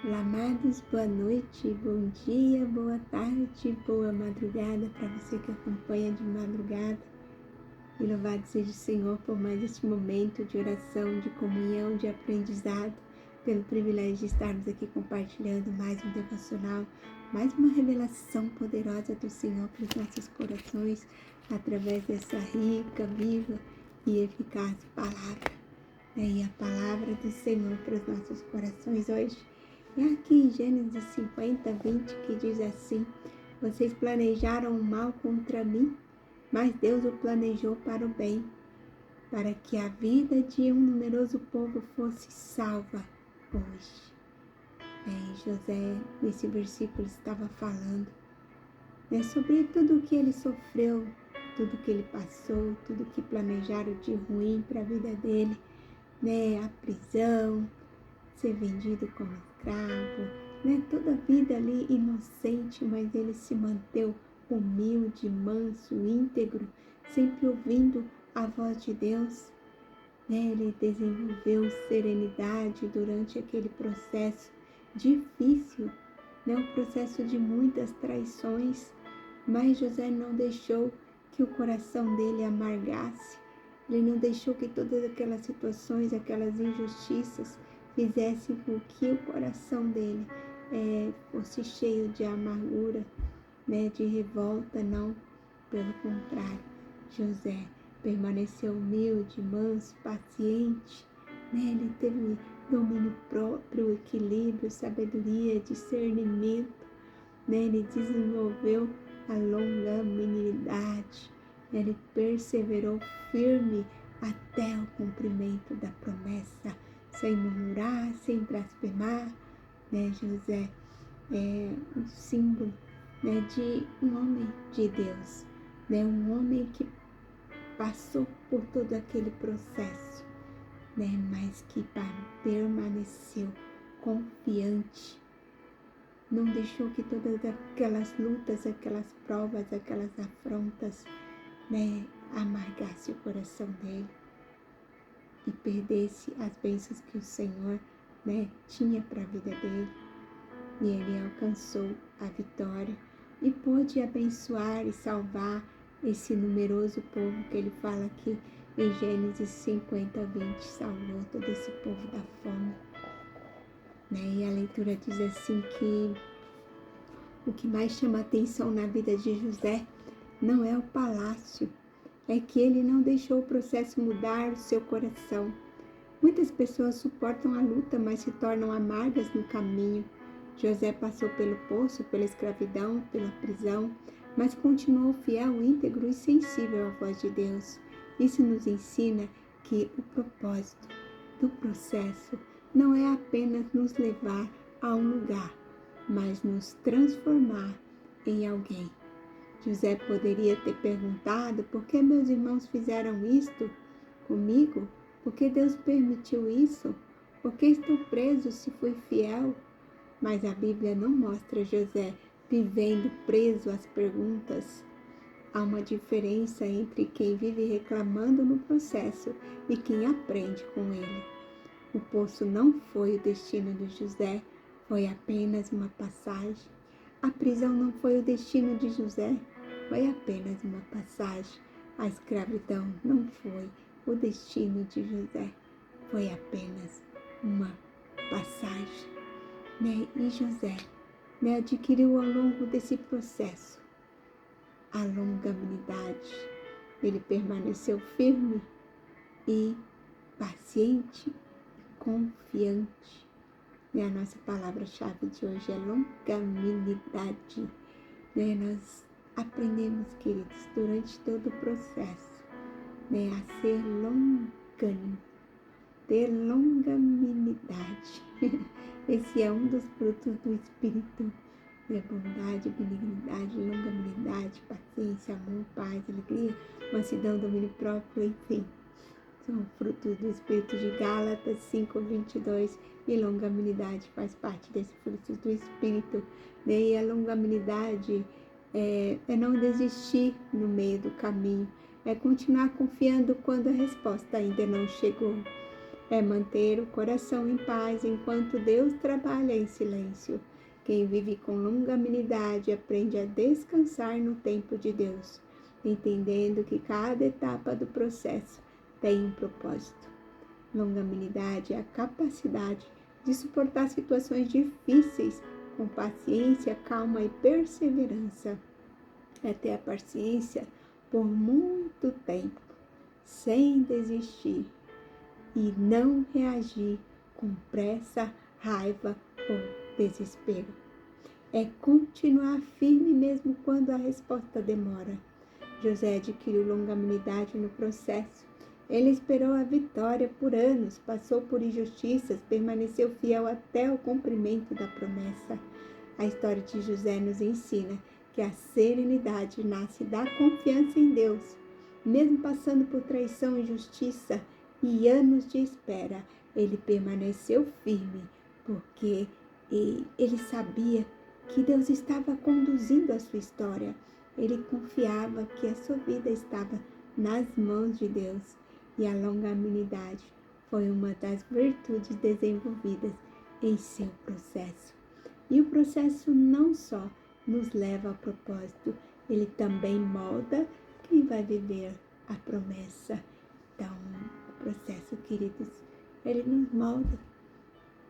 Olá, amados, boa noite, bom dia, boa tarde, boa madrugada para você que acompanha de madrugada. E louvado seja o Senhor por mais este momento de oração, de comunhão, de aprendizado, pelo privilégio de estarmos aqui compartilhando mais um devocional, mais uma revelação poderosa do Senhor para os nossos corações, através dessa rica, viva e eficaz palavra. E a palavra do Senhor para os nossos corações hoje é aqui em Gênesis 50, 20, que diz assim: vocês planejaram o mal contra mim, mas Deus o planejou para o bem, para que a vida de um numeroso povo fosse salva hoje. José, nesse versículo, estava falando sobre tudo o que ele sofreu, tudo que ele passou, tudo que planejaram de ruim para a vida dele, a prisão, ser vendido como escravo, toda a vida ali inocente, mas ele se manteve humilde, manso, íntegro, sempre ouvindo a voz de Deus. Ele desenvolveu serenidade durante aquele processo difícil, um processo de muitas traições, mas José não deixou que o coração dele amargasse, ele não deixou que todas aquelas situações, aquelas injustiças fizessem com que o coração dele fosse cheio de amargura, de revolta. Não, pelo contrário, José permaneceu humilde, manso, paciente, ele teve domínio próprio, equilíbrio, sabedoria, discernimento, ele desenvolveu a longanimidade, ele perseverou firme até o cumprimento da promessa, sem murmurar, sem blasfemar. José é um símbolo de um homem de Deus, um homem que passou por todo aquele processo, mas que permaneceu confiante, não deixou que todas aquelas lutas, aquelas provas, aquelas afrontas, amargasse o coração dele e perdesse as bênçãos que o Senhor tinha para a vida dele. E ele alcançou a vitória e pôde abençoar e salvar esse numeroso povo que ele fala aqui em Gênesis 50, 20, salvou todo esse povo da fome. E a leitura diz assim que o que mais chama atenção na vida de José não é o palácio, é que ele não deixou o processo mudar o seu coração. Muitas pessoas suportam a luta, mas se tornam amargas no caminho. José passou pelo poço, pela escravidão, pela prisão, mas continuou fiel, íntegro e sensível à voz de Deus. Isso nos ensina que o propósito do processo não é apenas nos levar a um lugar, mas nos transformar em alguém. José poderia ter perguntado: por que meus irmãos fizeram isto comigo? Por que Deus permitiu isso? Por que estou preso se fui fiel? Mas a Bíblia não mostra José vivendo preso às perguntas. Há uma diferença entre quem vive reclamando no processo e quem aprende com ele. O poço não foi o destino de José, foi apenas uma passagem. A prisão não foi o destino de José, foi apenas uma passagem. A escravidão não foi o destino de José, foi apenas uma passagem. E José adquiriu ao longo desse processo a longanimidade. Ele permaneceu firme e paciente, confiante. A nossa palavra-chave de hoje é longanimidade. Nós aprendemos, queridos, durante todo o processo, a ser longânimo, ter longanimidade. Esse é um dos frutos do Espírito, bondade, benignidade, longanimidade, paciência, amor, paz, alegria, mansidão, domínio próprio, enfim. São frutos do Espírito de Gálatas 5:22, e longanimidade faz parte desses frutos do Espírito. E a longanimidade é não desistir no meio do caminho, é continuar confiando quando a resposta ainda não chegou. é manter o coração em paz enquanto Deus trabalha em silêncio. Quem vive com longanimidade aprende a descansar no tempo de Deus, entendendo que cada etapa do processo tem um propósito. Longanimidade é a capacidade de suportar situações difíceis com paciência, calma e perseverança. É ter a paciência por muito tempo, sem desistir e não reagir com pressa, raiva ou desespero. É continuar firme mesmo quando a resposta demora. José adquiriu longanimidade no processo. Ele esperou a vitória por anos, passou por injustiças, permaneceu fiel até o cumprimento da promessa. A história de José nos ensina que a serenidade nasce da confiança em Deus. Mesmo passando por traição, injustiça e anos de espera, ele permaneceu firme, porque ele sabia que Deus estava conduzindo a sua história. Ele confiava que a sua vida estava nas mãos de Deus. E a longanimidade foi uma das virtudes desenvolvidas em seu processo. E o processo não só nos leva ao propósito, ele também molda quem vai viver a promessa. Então, o processo, queridos, ele nos molda,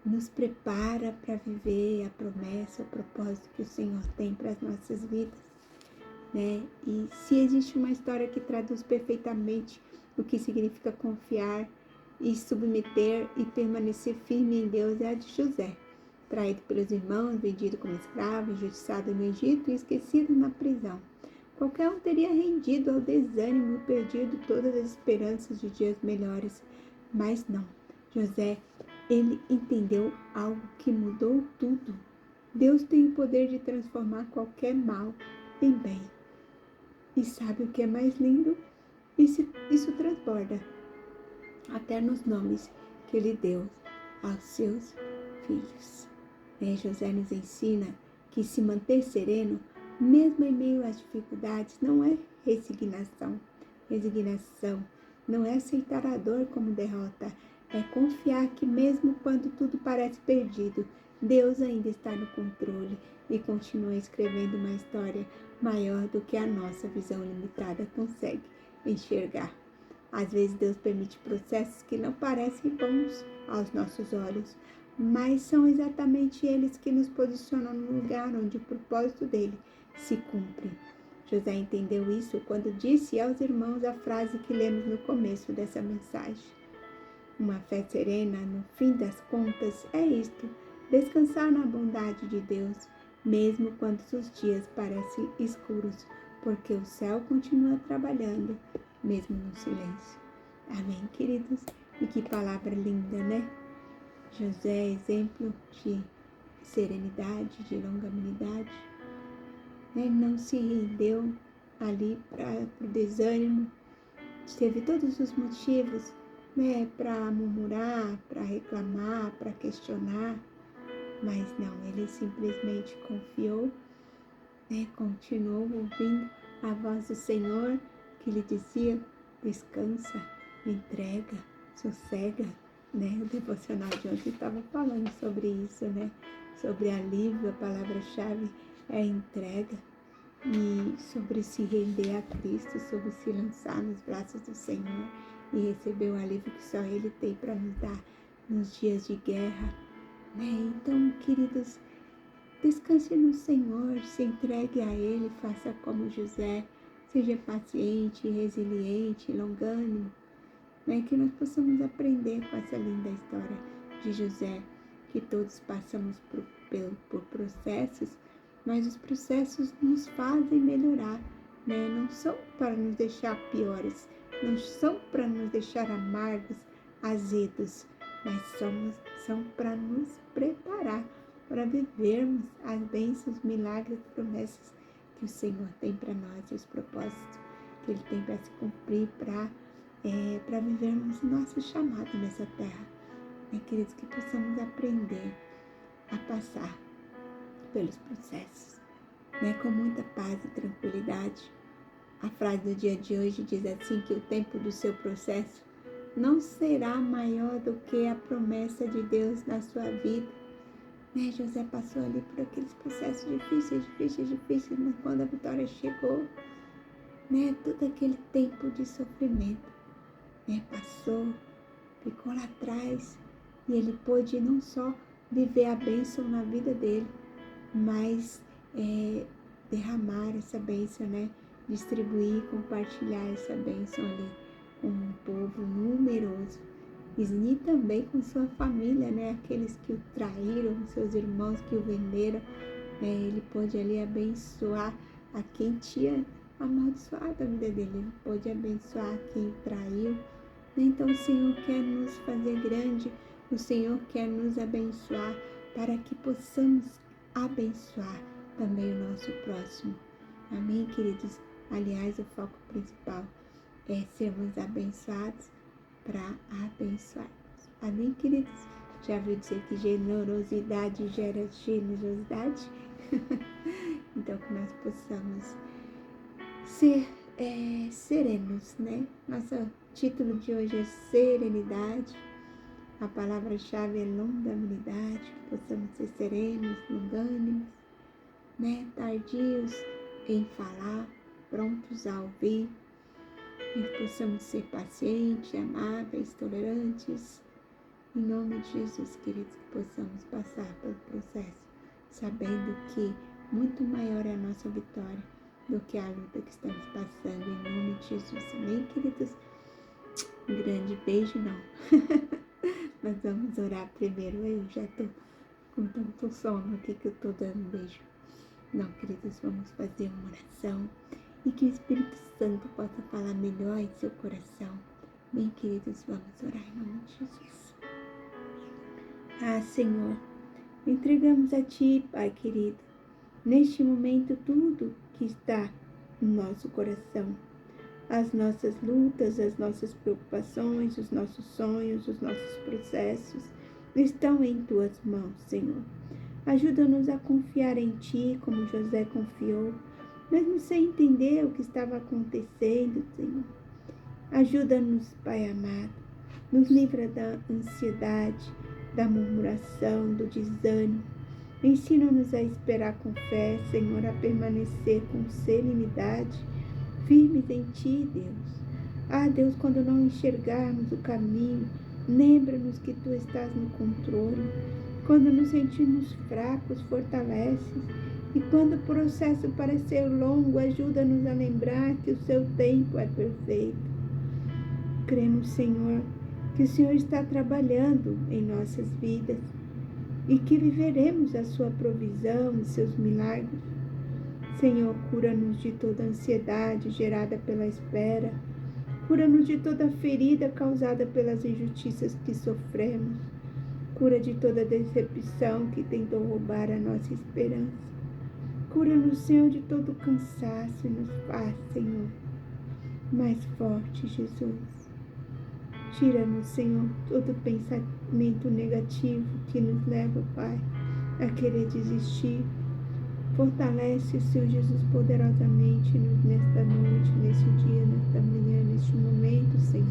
nos prepara para viver a promessa, o propósito que o Senhor tem para as nossas vidas, né? E se existe uma história que traduz perfeitamente o que significa confiar e submeter e permanecer firme em Deus, é a de José. Traído pelos irmãos, vendido como escravo, injustiçado no Egito e esquecido na prisão. Qualquer um teria rendido ao desânimo e perdido todas as esperanças de dias melhores. Mas não. José, ele entendeu algo que mudou tudo. Deus tem o poder de transformar qualquer mal em bem. E sabe o que é mais lindo? Isso transborda até nos nomes que ele deu aos seus filhos. José nos ensina que se manter sereno, mesmo em meio às dificuldades, não é resignação. Resignação não é aceitar a dor como derrota, é confiar que mesmo quando tudo parece perdido, Deus ainda está no controle e continua escrevendo uma história maior do que a nossa visão limitada consegue enxergar. Às vezes Deus permite processos que não parecem bons aos nossos olhos, mas são exatamente eles que nos posicionam no lugar onde o propósito dele se cumpre. José entendeu isso quando disse aos irmãos a frase que lemos no começo dessa mensagem. Uma fé serena, no fim das contas, é isto: descansar na bondade de Deus, mesmo quando os dias parecem escuros, porque o céu continua trabalhando, mesmo no silêncio. Amém, queridos? E que palavra linda, né? José é exemplo de serenidade, de longanimidade. Ele não se rendeu ali para o desânimo, teve todos os motivos, né, para murmurar, para reclamar, para questionar, mas não, ele simplesmente confiou, né, continuou ouvindo a voz do Senhor que lhe dizia: descansa, entrega, sossega, né? O devocional de ontem estava falando sobre isso, né? Sobre alívio, a palavra-chave é entrega, e sobre se render a Cristo, sobre se lançar nos braços do Senhor e receber o alívio que só Ele tem para nos dar nos dias de guerra, né? Então, queridos, descanse no Senhor, se entregue a Ele, faça como José, seja paciente, resiliente, longânimo, né? Que nós possamos aprender com essa linda história de José, que todos passamos por processos, mas os processos nos fazem melhorar, né? Não são para nos deixar piores, não são para nos deixar amargos, azedos, mas são para nos preparar para vivermos as bênçãos, milagres, promessas que o Senhor tem para nós, e os propósitos que Ele tem para se cumprir, para vivermos o nosso chamado nessa terra. Queridos, que possamos aprender a passar pelos processos, com muita paz e tranquilidade. A frase do dia de hoje diz assim, que o tempo do seu processo não será maior do que a promessa de Deus na sua vida. Né? José passou ali por aqueles processos difíceis, mas quando a vitória chegou, né? Todo aquele tempo de sofrimento, né? Passou, ficou lá atrás, e ele pôde não só viver a bênção na vida dele, mas derramar essa bênção, né? Distribuir, compartilhar essa bênção ali com um povo numeroso. E também com sua família, né? Aqueles que o traíram, seus irmãos que o venderam, ele pôde ali abençoar a quem tinha amaldiçoado a vida dele, ele pôde abençoar quem traiu. Então o Senhor quer nos fazer grande, o Senhor quer nos abençoar para que possamos abençoar também o nosso próximo. Amém, queridos? Aliás, o foco principal é sermos abençoados para abençoar. Amém, queridos? Já ouviu dizer que generosidade gera generosidade? Então, que nós possamos ser serenos, né? Nosso título de hoje é serenidade. A palavra-chave é longanimidade, que possamos ser serenos, longânimos, né? Tardios em falar, prontos a ouvir, que possamos ser pacientes, amáveis, tolerantes. Em nome de Jesus, queridos, que possamos passar pelo processo, sabendo que muito maior é a nossa vitória do que a luta que estamos passando, em nome de Jesus. Amém, queridos? Um grande beijo, não. Mas vamos orar primeiro. Eu já estou com tanto sono aqui que eu estou dando beijo. Não, queridos, vamos fazer uma oração e que o Espírito Santo possa falar melhor em seu coração. Bem, queridos, vamos orar em nome de Jesus. Ah, Senhor, entregamos a Ti, Pai querido, neste momento tudo que está no nosso coração. As nossas lutas, as nossas preocupações, os nossos sonhos, os nossos processos estão em Tuas mãos, Senhor. Ajuda-nos a confiar em Ti como José confiou, mesmo sem entender o que estava acontecendo, Senhor. Ajuda-nos, Pai amado. Nos livra da ansiedade, da murmuração, do desânimo. Ensina-nos a esperar com fé, Senhor, a permanecer com serenidade, firmes em Ti, Deus. Ah, Deus, quando não enxergarmos o caminho, lembra-nos que Tu estás no controle. Quando nos sentimos fracos, fortalece. E quando o processo parecer longo, ajuda-nos a lembrar que o Seu tempo é perfeito. Cremos, Senhor, que o Senhor está trabalhando em nossas vidas e que viveremos a Sua provisão e Seus milagres. Senhor, cura-nos de toda ansiedade gerada pela espera. Cura-nos de toda ferida causada pelas injustiças que sofremos. Cura de toda decepção que tentou roubar a nossa esperança. Cura-nos, Senhor, de todo cansaço e nos faz, Senhor, mais forte, Jesus. Tira-nos, Senhor, todo pensamento negativo que nos leva, Pai, a querer desistir. Fortalece, Senhor Jesus, poderosamente nesta noite, neste dia, nesta manhã, neste momento, Senhor.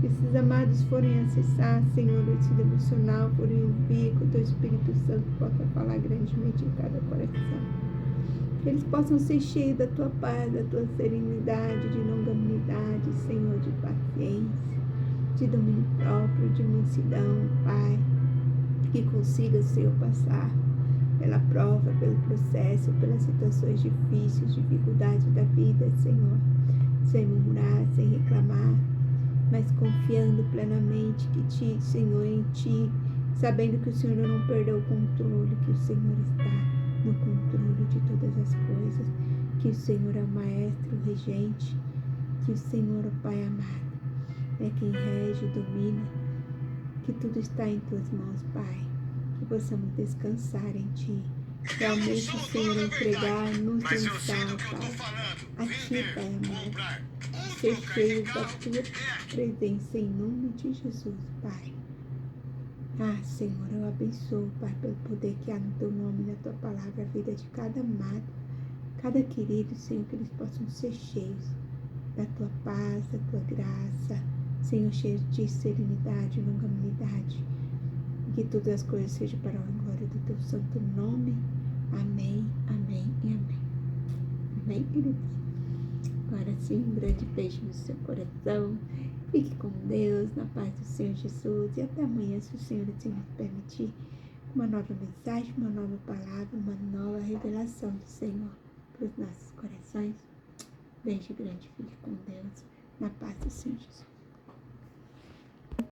Que esses amados forem acessar, Senhor, esse devocional, forem ouvir, que o Teu Espírito Santo possa falar grandemente em cada coração. Que eles possam ser cheios da Tua paz, da Tua serenidade, de longanimidade, Senhor, de paciência, de domínio próprio, de mansidão, Pai. Que consiga, Senhor, passar pela prova, pelo processo, pelas situações difíceis, dificuldades da vida, Senhor, sem murmurar, sem reclamar, mas confiando plenamente que Senhor, em Ti, sabendo que o Senhor não perdeu o controle, que o Senhor está no controle de todas as coisas, que o Senhor é o Maestro, o Regente, que o Senhor, o Pai amado, é quem rege, domina, que tudo está em Tuas mãos, Pai. Que possamos descansar em Ti. Realmente, Senhor, entregar, nos lançar, Pai, a Ti, Pai amado. Ser cheios da Tua presença em nome de Jesus, Pai. Ah, Senhor, eu abençoo, Pai, pelo poder que há no Teu nome, na Tua palavra, a vida de cada amado, cada querido, Senhor, que eles possam ser cheios da Tua paz, da Tua graça, Senhor, cheio de serenidade e longanimidade. Que todas as coisas sejam para a glória do teu santo nome. Amém, amém e amém. Amém, queridos? Agora sim, um grande beijo no seu coração. Fique com Deus, na paz do Senhor Jesus. E até amanhã, se o Senhor assim nos permitir, uma nova mensagem, uma nova palavra, uma nova revelação do Senhor para os nossos corações. Beijo grande, fique com Deus, na paz do Senhor Jesus.